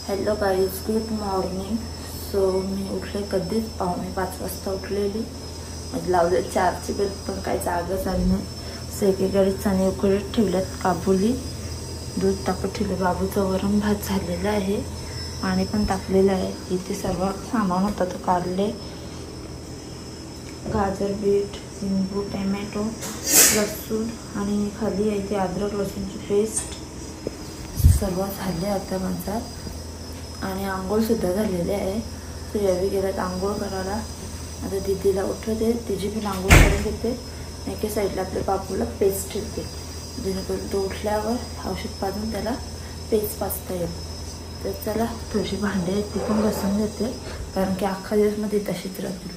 Hello guys, good morning. So मी उठले कधीच 4:45 वाजता उठलेली. म्हणजे लावले 4ची बेल, पण काही जागच आली नाही. सो एकेकडे चणे उकडत ठेवल्यात, काबुली दूध टाकत ठेवले. बाबूचं वरण भात झालेलं आहे, पाणी पण टाकलेलं आहे. इथे सर्व सामान होतं तो काढले. गाजर, बीट, लिंबू, टमॅटो, लसूण आणि खाली आहे ते अद्रक लसूणची पेस्ट. सर्व झाले आता माझा. आणि आंघोळसुद्धा झालेली आहे. सूर्यावी गेल्यात आंघोळ करायला. आता दीदीला उठवते, तिची पण आंघोळ करून घेते. एके साईडला आपल्या बाबूला पेस्ट ठेवते, जेणेकरून तो उठल्यावर औषध पाजून त्याला पेस्ट पाजता येईल. तर चला, थोडीशी भांडे आहेत ती पण घासून घेते, कारण की अख्खा दिवस मध्ये तशीच राहतील.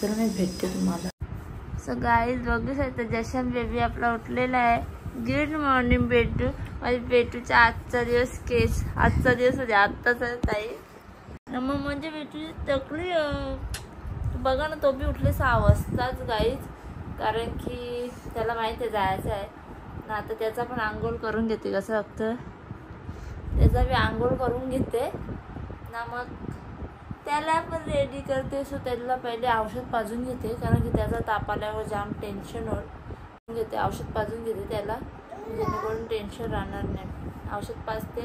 चला मी भेटते तुम्हाला. सो गाईज बघू शकता, जशन बेबी आपला उठलेला आहे. गुड मॉर्निंग बेटू. माझ्या बेटूचा आजचा दिवस केस, आजचा दिवस म्हणजे आत्ताच आहे ताई. मग म्हणजे बेटूची तकली बघा ना, तो बी उठले 6 वाजताच गाईज, कारण की त्याला माहिती आहे जायचं आहे ना. आता त्याचा पण आंघोळ करून घेते. कसं लागतं त्याचा बी आंघोळ करून घेते ना, मग त्याला पण रेडी करते. सो त्याला पहिले औषध पाजून घेते, कारण की त्याचा ताप आल्यावर जाम टेन्शन घेते. औषध पाजून घेते त्याला, जेणेकरून टेन्शन राहणार नाही. औषध पाजते,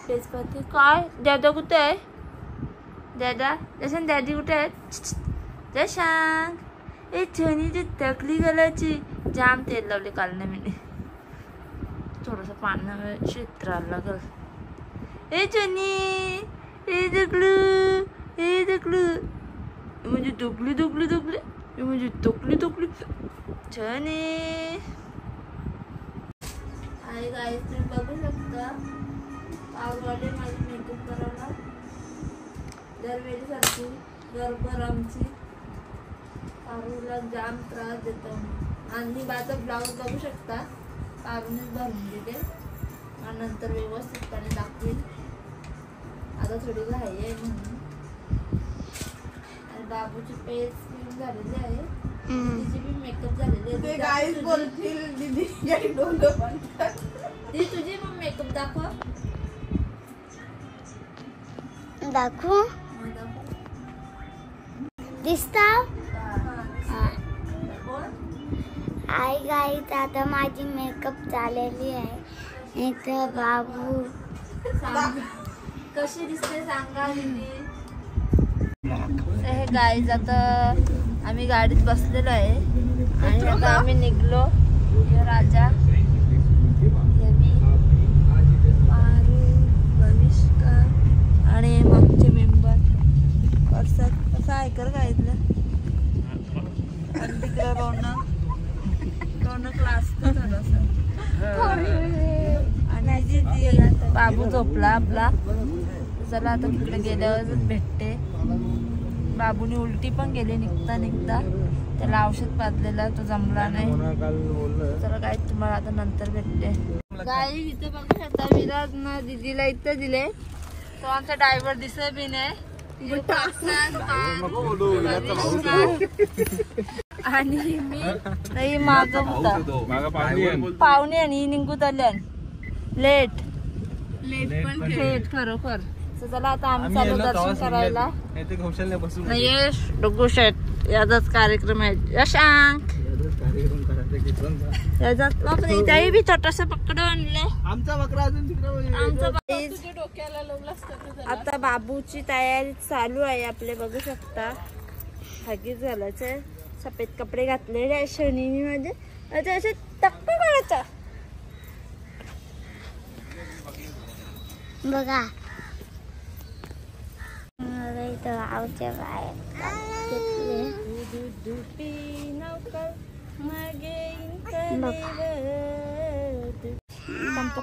पेज पाजते. काय दादा कुठे आहे? दादा जशन, दादी कुठे आहेत? जशांग, ए छनीची तकली गलाची जाम तेल लावले काल ना मी. थोडंसं पाण्यावर चित्राला लागल. ए छनी, ए दगलू, ए दगलू, म्हणजे दुगली दुगली दुगली, म्हणजे तुकली तुकली छनी. आणि गाईज तुम्ही बघू शकता, पाववाले माझी मेकअप करायला दरवेळी सारखी गरबर आमची पारूला जाम त्रास देतो. आणि माझा ब्लाऊज बघू शकता, पारूनेच भरून दिले आणि नंतर व्यवस्थितपणे दाखवेल. आता थोडी घाई आहे म्हणून. आणि बाबूची पेस्ट क्रीम झालेली आहे, तिची बी मेकअप झालेली आहे. गाईज बोलतील दीदी ती तुझी मग मेकअप दाखव. दाखवू दिसता. आई गाईज, आता माझी मेकअप झालेली आहे. इथं बाबू कशी दिसते सांगा दीदी. हे गाईज, आता आम्ही गाडीत बसलेलो आहे आणि आता आम्ही निघलो. राजा, आणि मागचे मेंबर कसं ऐकर काय इथलं. आणि तिकडे रौनक क्लास आणि बाबू झोपला आपला. चला आता तिकडे गेल्यावरच भेटते. बाबूने उलटी पण गेली निघता निघता, त्याला औषध पाजलेला, तो जमला नाही. चला काय, तुम्हाला आता नंतर भेटते. गाई इथे बघू शकता, विराज ना दीदीला इथं दिले. तो आमचा ड्रायव्हर दिसत बी नाही. आणि मी नाही माग होता पाहुणे आणि निघून आल्यान लेट खरोखर. चला आता आम्ही चालू दर्शन करायला. यश डोगू शेट याचाच कार्यक्रम आहे. यशांक त्याही बी छोटासा पकडून आणले. आमचा आता बाबूची तयारी चालू आहे आपले, बघू शकता. हगीच घालायचं, सफेद कपडे घातलेले आहे शनीनी मध्ये. आता असे टक्क करायचा बघा. आवच्या बाहेर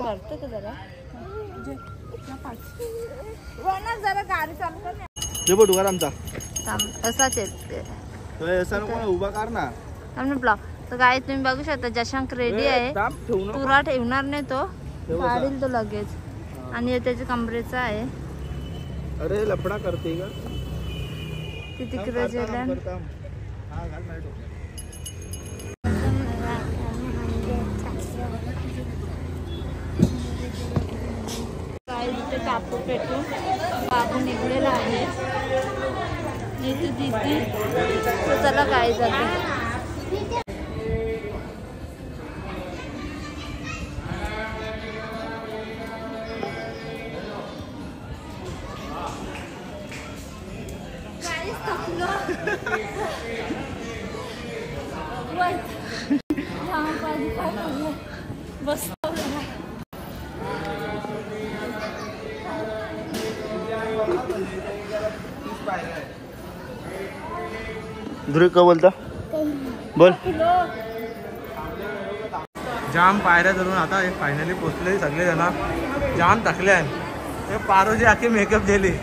करतो का जरा जरा गाडी चालू कर आमचा तसाच उभा कर ना ब्लॉक. तर काय तुम्ही बघू शकता, जशांक रेडी आहे. पुरा ठेवणार नाही, तो काढील तो लगेच. आणि त्याच्या कमरेचा आहे. अरे लफडा करते का ती तिकडे गेल्या. कापूर पेटून बाबू निघलेला आहे. इथे दीदी तर चला काय जाते. बस ध्रुव का बोलता बोल. जाम पायऱ्या धरून आता हे फायनली पोचले सगळे जण. जाम थकले आहे. पारोजी आखी मेकअप दिली.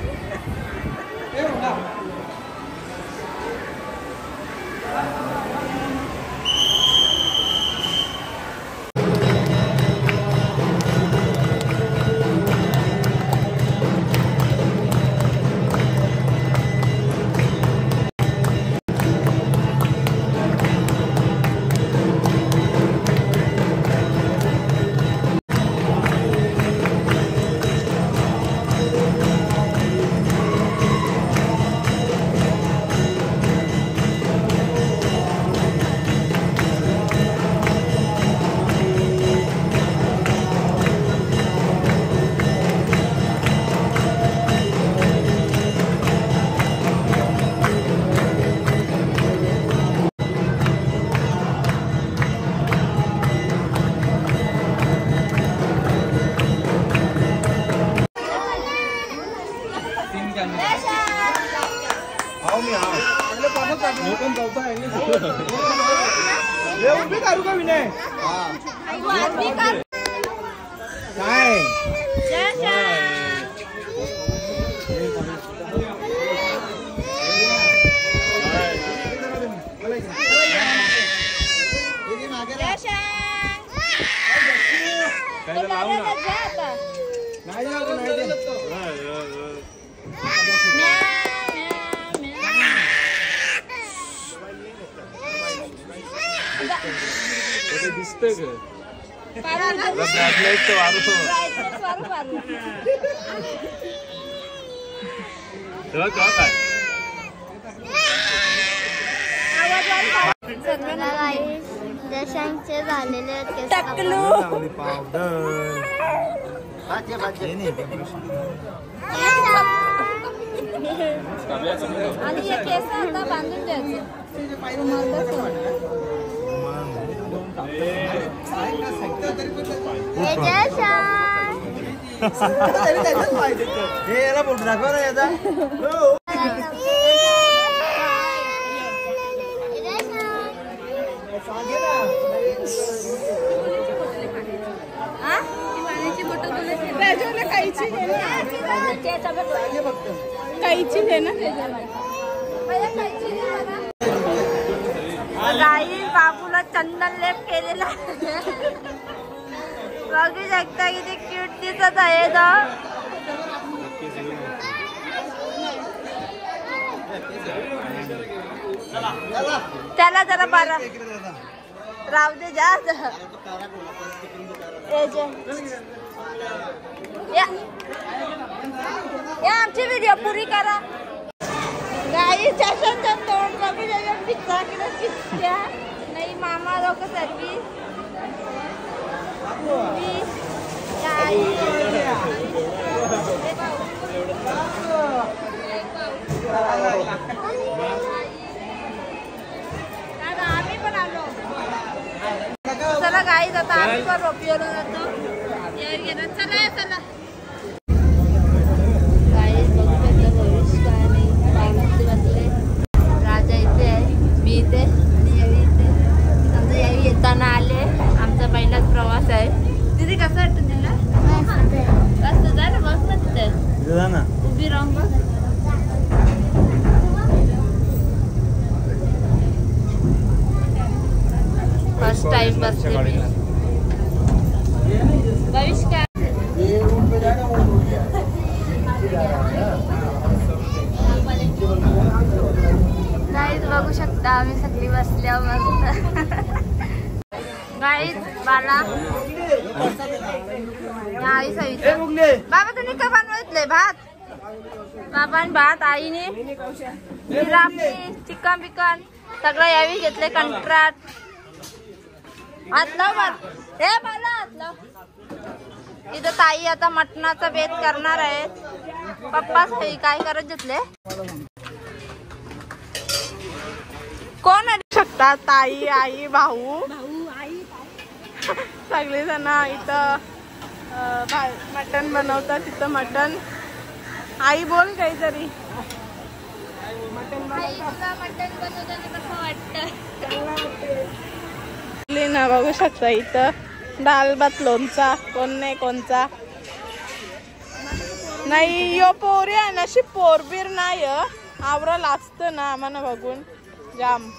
जशांचे झालेले आणि हे केस आता बांधून द्यायचं. कैची दे ना. गाई बाबूला चंदन लेप केलेला बघू शकता किती क्यूट दिसत आहे तो. त्याला जरा बारा राहू दे जा. या आमची व्हिडिओ पुरी करा. गाई चषांच्या तोंड बघू शकता पिझ्झा किंवा चिप्सच्या नाही. मामा लोक सर्विस आम्ही पण आलो. चला गाईज आता आम्ही पण रोपिओला जातो. चला चला गाईज बघू शकता भविष्य आणि बाईमध्ये बसले. राजा इथे आहे, मी इथे आणि यावी इथे. आमचं यावी येताना आले. आमचा पहिलाच प्रवास आहे. तिथे कसं वाटतं तिला? कसं जा ना बस ना तिथे उभी राहून बघ. फर्स्ट टाइम बसले मी. भविष्य काय गाईज बघू शकता आम्ही सगळी बसल्यावर मस्त. गाईज बाला आई सविता बाबा तुम्ही काय बनवायचंय भात बाबांनी भात आईने चिकन बिकन सगळं यावी घेतले कंत्राट हात लाव भात हे मला हात लाव इथं ताई आता मटणाचा बेत करणार आहेत पप्पा साई काय करत घेतले कोण आणू शकतात ताई आई भाऊ आई सगळे जण इथं मटण बनवतात तिथं मटण आई बोल काहीतरी मटण ना बघू शकता इथं दाल भात लोणचा कोण नाही कोणचा नाही यो पोरी आहे ना अशी पोरबीर नाही आवरल असतं ना आम्हाला बघून जाम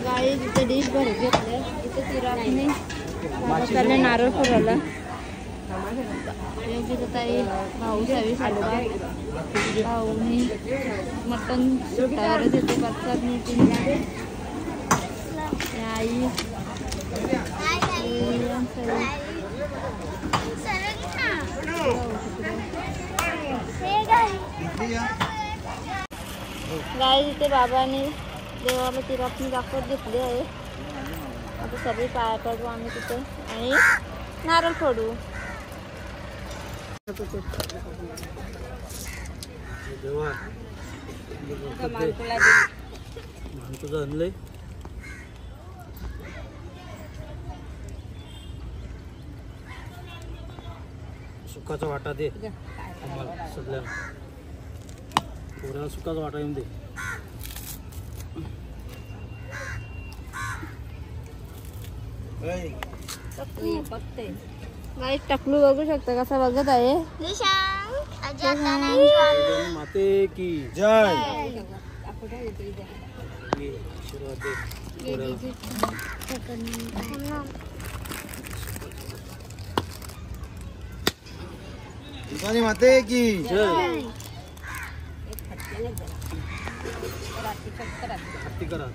गाई तिथे डिश भरत घेतले इथे तिरापने त्याला नारळ फोडला ताई भाऊ सावी भाऊनी मटन सुटावर देते बघतात मी आई गाय तिथे बाबांनी देवाला तिरापणी दाखवत घेतली आहे आता सगळी पाया पडू आम्ही तिथे आणि नारळ फोडू आणलंय सुकाचा वाटा दे आम्हाला सगळ्यांना पोराला सुकाचा वाटा येऊन दे गाईस टकलू बघू शकता कसा बघत आहे माते की जय माते की जय करा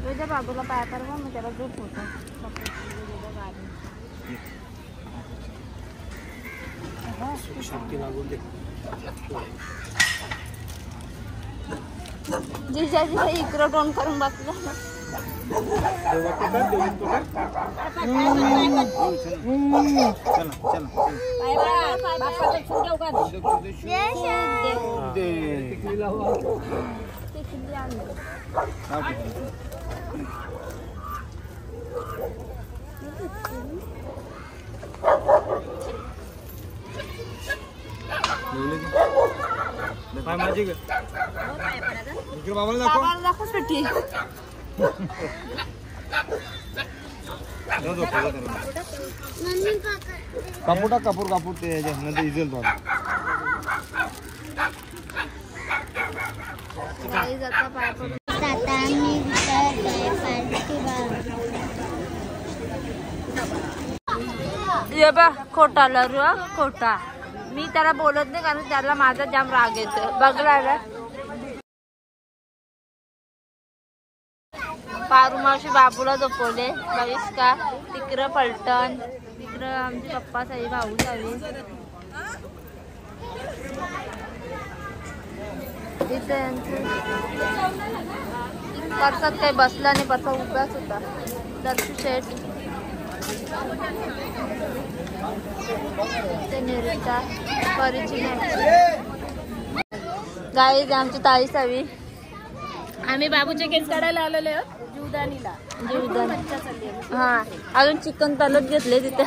तुझ्या बाबूला पाया पडवा मग त्याला झोप होतं शक्ती लागून दे जिजा जिजा इकडं टोन करून बसला काय माझी बाबाला दाखव सुट्टी कापूर टाक कापूर कापूर ते नंतर इजेल तो ये बा खोटा लरू खोटा मी त्याला बोलत नाही कारण त्याला माझा जाम राग येतो बघला पारू मावशी बाबूला झोपवले बघीस का तिकडं पलटण तिकडं आमचे पप्पा साई भाऊ सावी तिथे परसात काही बसला नाही परसा उभाच होता दर्शू शेठ गाईज आमची ताई सावी आम्ही बाबूचे केस काढायला आलेले जीवदानीला हा अजून चिकन तलत घेतले तिथे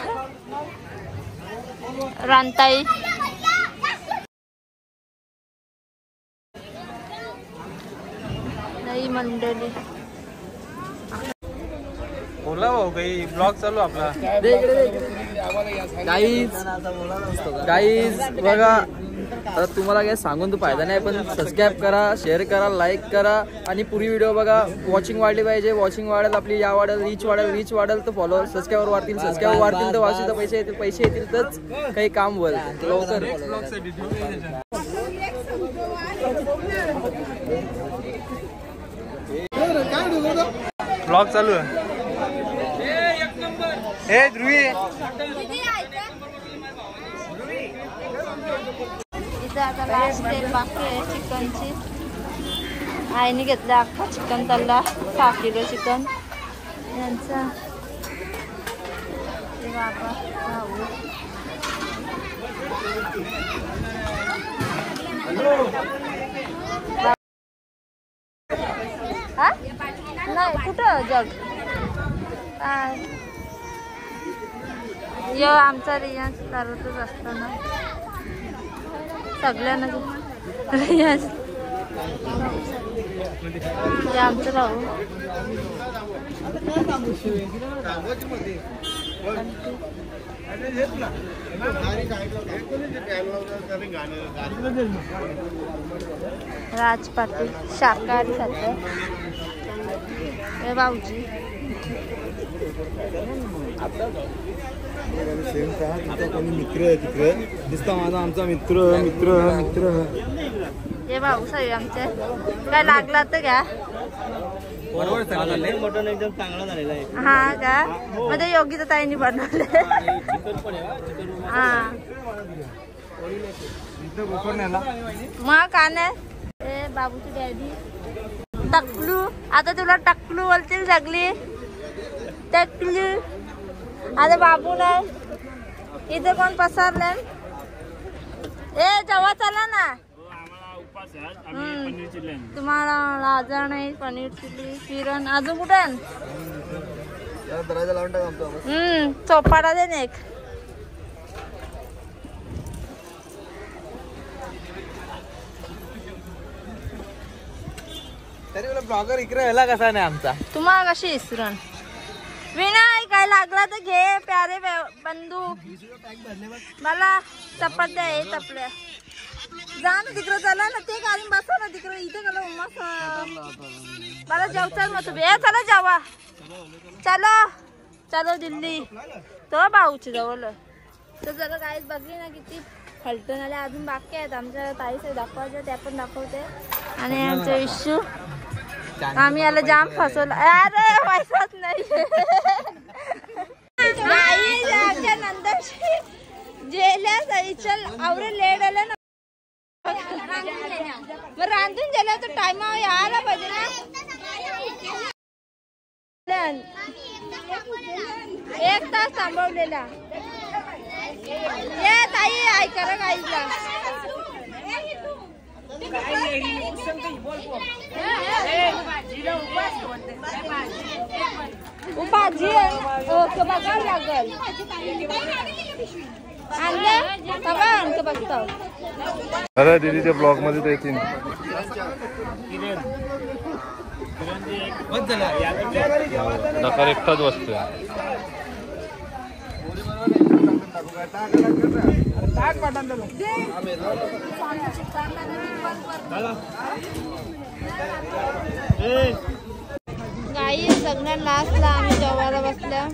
रानताई नाही मंडळी बोला भाऊ काही ब्लॉग चालू आपला गाईज बघा आता तुम्हाला काय सांगून तो फायदा नाही, पण सबस्क्राईब करा, शेअर करा, लाईक करा आणि पुरी व्हिडिओ बघा. वॉचिंग वाढली पाहिजे, वॉचिंग वाढेल आपली, या वाढेल, रीच वाढेल तर फॉलोअर सबस्क्राईबर वाढतील, सबस्क्राईबर वाढतील तर वाचीचं पैसे येतील तरच काही काम होईल लवकर. ब्लॉग चालू आहे. हे ध्रुवी इथं आता लास्ट स्टेप बाकी आहे चिकनची. आईने घेतलं अख्खा चिकन तल्ला, 6 किलो चिकन यांचा. बाबा हा नाही कुठं जग काय यो आमचा रियाज करतच असताना सगळ्यांना रियाज आमचं भाऊ राज पाटील शाकाहारी खातं हे भाऊजी. मित्र आहे तिकडे दिसता माझा आमचा मित्र मित्र मित्र. हे भाऊ सगळे आमचे. काय लागला तर घ्या. मटन एकदम चांगला झालेला आहे. हा का मध्ये योगीच्या ताईंनी बनवले. हा मग का नाही ए बाबूची डॅडी टकलू. आता तुला टकलू बोलतील सगळी टकलू. आता बाबू नाही इथे कोण पसरले. ए जेव्हा चला ना तुम्हाला लाजा नाही. पनीर चिल्ली किरण अजून कुठे चोपाडा दे एक. तरी मला ब्लॉगर इकडे यायला कसा नाही आमचा. तुम्हाला कशी इसरण विनय काय लागला तर घे प्यारे बंधू. मला चपात्या आहे तपल्या. जा ना तिकडं चला ना ते गाडी बसा ना तिकडे. इथे गेलो मला जेवचाल मग तुम्ही. चला जावा चलो चलो दिल्ली तो भाऊची जवळ. तर जरा काहीच बघली ना किती फलटण आले. अजून बाकी आहेत आमच्या ताईच दाखवायच्या त्या पण दाखवते. आणि आमचा इश्यू आम्ही याला जाम फसवलं. अरे पैसाच नाही. नंतर जेल्या चल आवरे लेट आलं ना मग रांधून गेलं तर टायमावर यायला पाहिजे ना. 1 तास थांबवलेला. ये ताई ऐका ना गाईला. भाजी बघावं लागल. आणलं बघतो. अरे दीदीच्या ब्लॉग मध्ये येतील. नकार एकटाच बसतोय. गाई सगळ्या लास्टला आम्ही जेवायला बसल्या.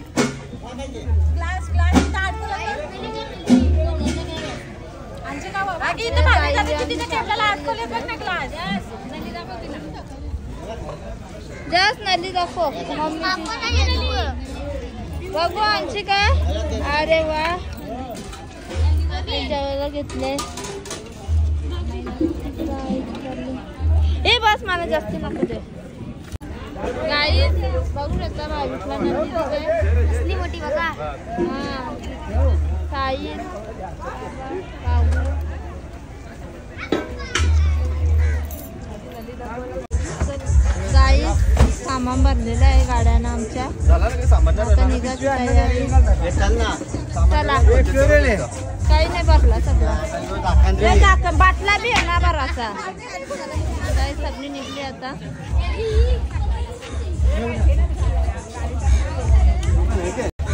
जस्ट नली दाखव बघू आमची काय. अरे वा जेवायला घेतले. ए बस मला जास्त नको दे. गाई बघू शकता भाऊला नंदी मोठी बघा. हा साई गाई सामान भरलेलं आहे गाड्यानं आमच्या. आता निघायची तयारी. चला काही नाही भरला सगळं. बाटला बी आहे ना भराचा. काही सगळी निघली आता.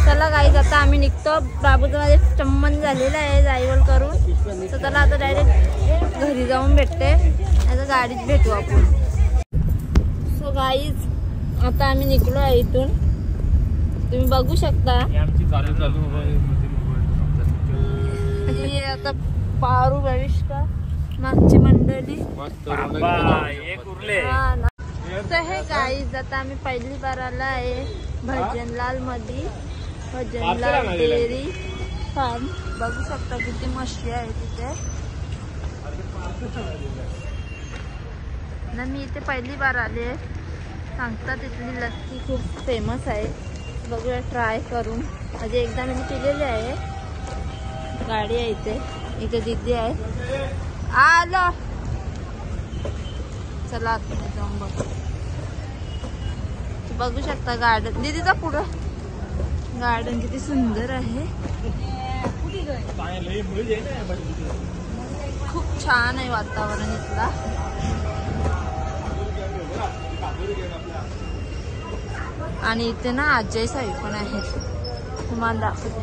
चला चला गाईज आता आम्ही निघतो. बाबूचं माझे चम्मन झालेलं आहे जाईवल करून. तर त्याला आता डायरेक्ट घरी जाऊन भेटते, आता गाडीत भेटू आपण. सो गाईज आता आम्ही निघलो आहे इथून. तुम्ही बघू शकता आता पारू भविष्य मागची मंडळी. तर हे गाईज आता आम्ही पहिली बार आला आहे भजनलाल मध्ये. भजनलाल डेअरी फार्म बघू शकता किती मच्छी आहे तिथे ना. मी इथे पहिली बार आले. सांगतात इथली लस्सी खूप फेमस आहे. बघूया ट्राय करून. म्हणजे एकदा मी पिलेली आहे. गाडी आहे इथे, इथे दिदी आहे. आलो चला आता जाऊन बघ. बघू शकता गार्डन दीदीचा पुढं. गार्डन किती सुंदर आहे. खूप छान आहे वातावरण इथला. आणि इथे ना आजय साई पण आहेत, तुम्हाला दाखवते.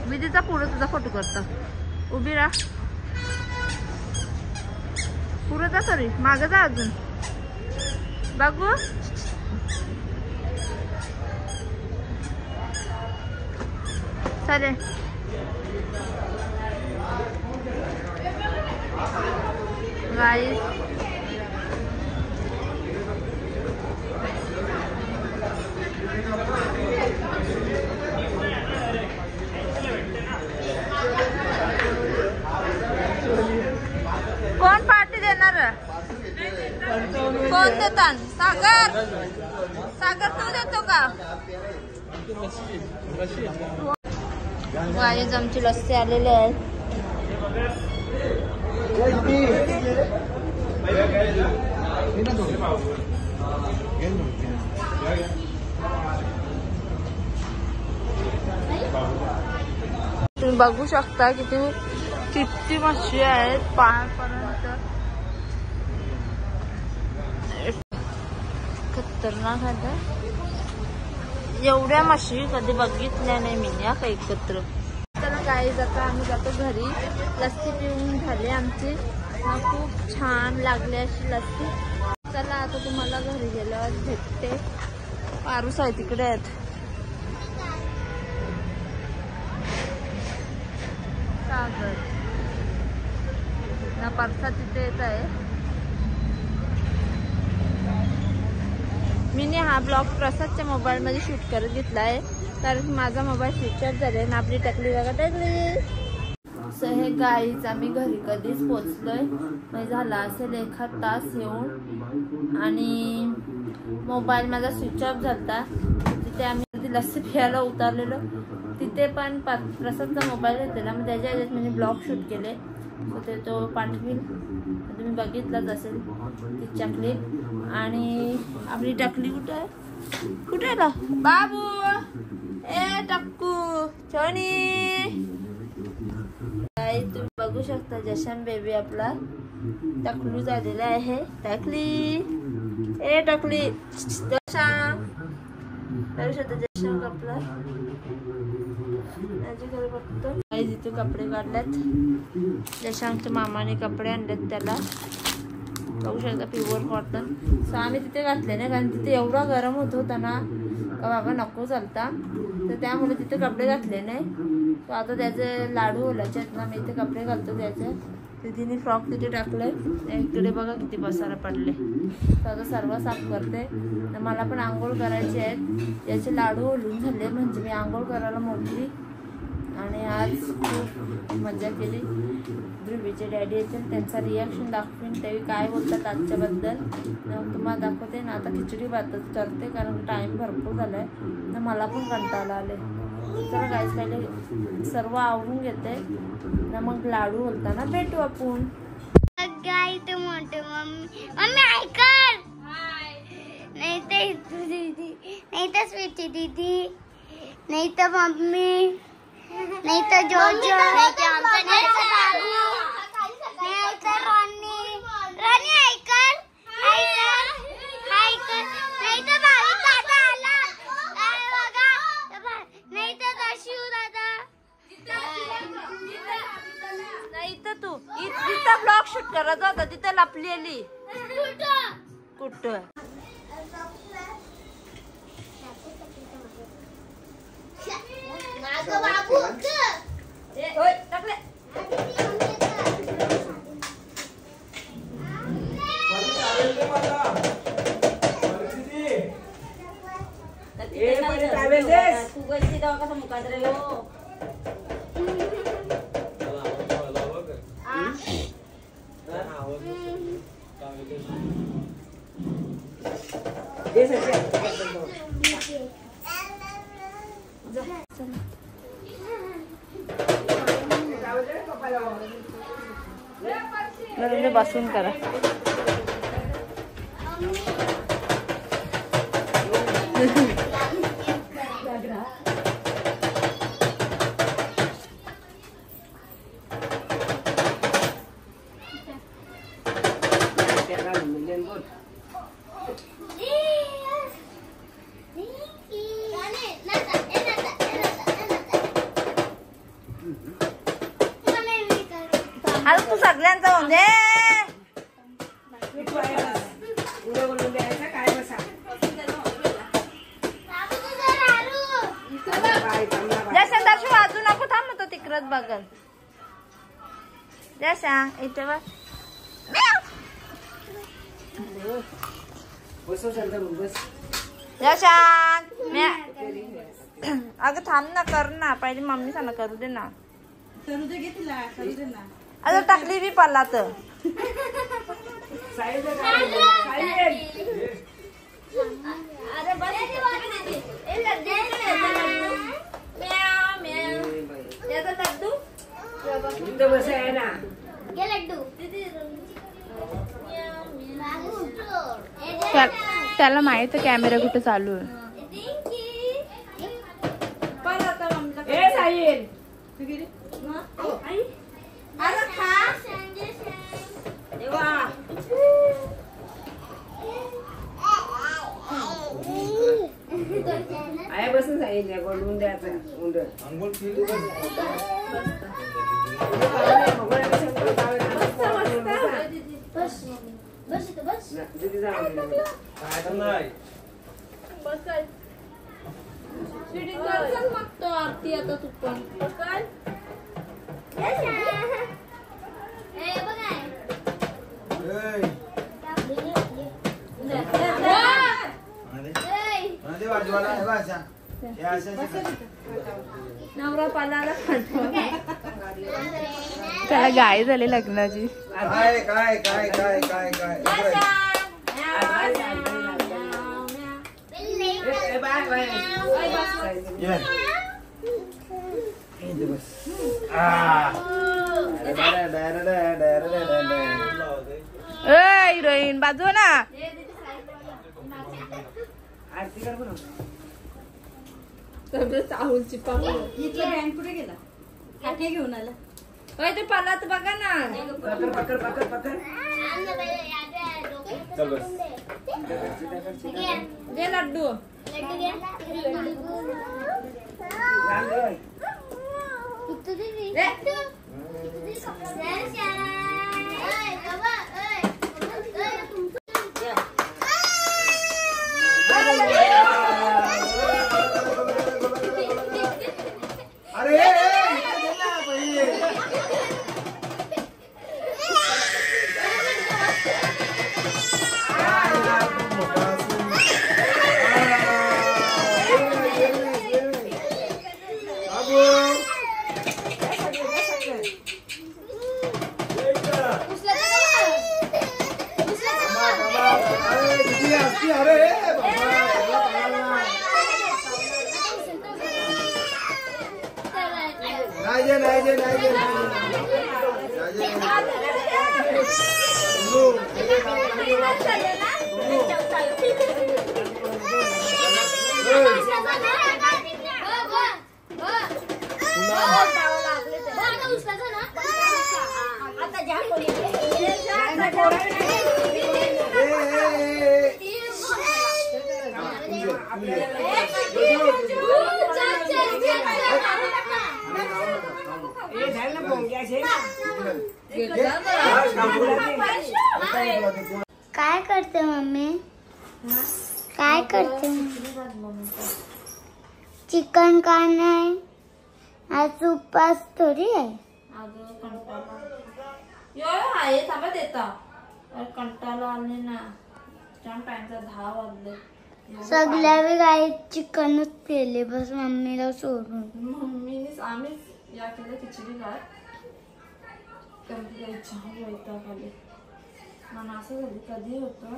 मी तिचा पुढे तुझा फोटो करतो. उभी राहा. पुढे जा, सॉरी मागे जा अजून. बघू चालेल. गाईस कोण पार्टी देणार? कोण देतात? सागर, सागर तू देतो का? गाईज आमची लस्सी आलेली आहे. तुम्ही बघू शकता किती मच्छी आहेत पायापर्यंत. खतरनाक आहे. एवढ्या मच्छी कधी बघितल्या नाही मी या काही एकत्र. चला गाईज आता आम्ही जातो घरी. लस्सी पिऊन झाली आमची. खूप छान लागली अशी लस्सी. चला आता तुम्हाला घरी गेल्यावर भेटते. पारूस आहे तिकडे आहेत. सागर ना परसा तिथे येत आहे. मी हा ब्लॉग प्रसादच्या मोबाईल मध्ये शूट करत घेतला आहे, कारण माझा मोबाईल स्विच ऑफ झाले ना. आपली टकली बघा टकली. सो हे गाईज आम्ही घरी कधीच पोचलोय. म्हणजे झाला असेल 1 तास येऊन. आणि मोबाईल माझा स्विच ऑफ झाला. तिथे आम्ही लस्सी प्यायला उतरलेलो. तिथे पण प्रसादचा मोबाईल घेतलेला. मग त्याच्या ह्याच्यात मी ब्लॉग शूट केले. सो ते तो पाठवील, तुम्ही बघितलंच असेल ती चकली. आणि आपली टकली कुठे आहे? कुठे आहे बाबू? ए टक्कू छोनी. तुम्ही बघू शकता जशन बेबी आपला टकलू झालेला आहे. टकली ए टकली जशन. बघू शकता जशन आपला माझ्याकडे बघतो. इथे कपडे काढल्यात. जशांच्या मामाने कपडे आणलेत त्याला. बघू शकता प्युअर कॉटन. सो आम्ही तिथे घातले नाही, कारण तिथे एवढा गरम होत होता ना का बाबा नको चालता. तर त्यामुळे तिथे कपडे घातले नाही. तो आता त्याचे लाडू ओलायचे आहेत ना, मी इथे कपडे घालतो त्याचे. तिने फ्रॉक तिथे टाकलंय. इकडे बघा किती पसारा पडले. तर आता सर्व साफ करते. तर मला पण आंघोळ करायची आहेत. याचे लाडू ओलून झाले, म्हणजे मी आंघोळ करायला मोकली. आणि आज खूप मजा केली. ध्रुवीचे डॅडी येतील, त्यांचा रिॲक्शन दाखवेन. ते काय बोलतात आजच्याबद्दल तुम्हाला दाखवते ना. आता खिचडी भातच करते, कारण टाईम भरपूर झाला आहे. तर मला पण कंटाळा आले. तर गाईस पहिले सर्व आवरून घेते ना, मग लाडू बोलताना भेटू आपण. नहीं तो स्वीटी दीदी, नहीं तो मम्मी, नहीं तो जोजो, नहीं तो बाबू, नहीं तो रोनी. रोनी हाय कर, हाय कर, हाय इथं तू तिथं ब्लॉग शूट करत होता तिथं लपलेली कुठं बसून करा आता तू सगळ्यांचा होऊन दे जशा दर्शू वाजू नको थांब तो तिकडच बघल जशा इथे जशा अगं थांब ना कर ना पहिले मम्मी सांग करू दे ना अगं टाकली बी पडला तर त्याला माहित कॅमेरा कुठे चालू आहे आया बसून सांगितलं गोडून द्यायचं उंड आरती आता तू पण नवरा पालाला त्याला गाय झाली लग्नाची काय काय काय काय काय काय हिरोईन बाजू ना चाहूलची इथला बँक कुठे गेला काठे घेऊन आला ते पालात बघा ना पकड पकड पकड चल बस दे लड्डू ये झालं ना काय करते मम्मी? काय करते? चिकन का नाही? आज उपास थोडी आहे. कंटाळा आले ना. टाइमचा 10 वाजले. सगळ्या वेळी चिकनच केले बस मम्मीला सोडून. मम्मीनेच आम्हीच या केलं खिचडी भात. छान वैताग आले. मला असं झालं कधी होतं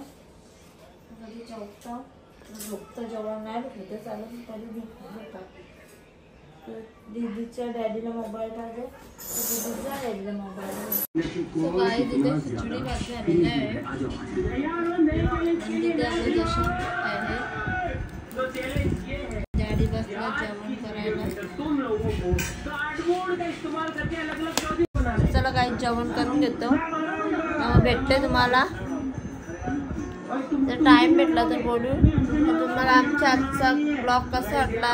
कधी झोपतं जेवण नाही भेटलं चालत कधी झोपतात. दीदीच्या डॅडीला मोबाईल पाहिजे दीदीच्या डॅडीला मोबाईल. सकाळी तिथे खिचडी भात झालेला आहे. तिथे आपलं दर्शन आहे. डॅडी बसला जेवण करायला. चला काही जेवण करून घेतो. भेटते तुम्हाला जर टाइम भेटला तर बोलू. तुम्हाला आमच्या आजचा ब्लॉग कसा वाटला,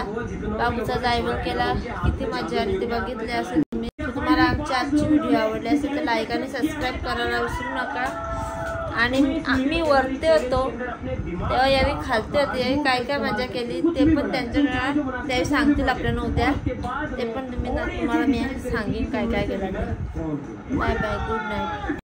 बाबूचा ड्रायव्हर केला किती मजा आली ते बघितले असेल तुम्ही. तुम्हाला आमची आजची व्हिडिओ आवडली असेल तर लाईक आणि सबस्क्राईब करायला विसरू नका. आणि आम्ही वरते होतो तेव्हा यावेळी खालते होते, यावेळी काय काय मजा केली ते पण त्यांच्या त्यावेळी सांगतील आपल्या नव्हत्या ते पण तुम्हाला मी सांगेन काय काय केलं. Bye bye, good night.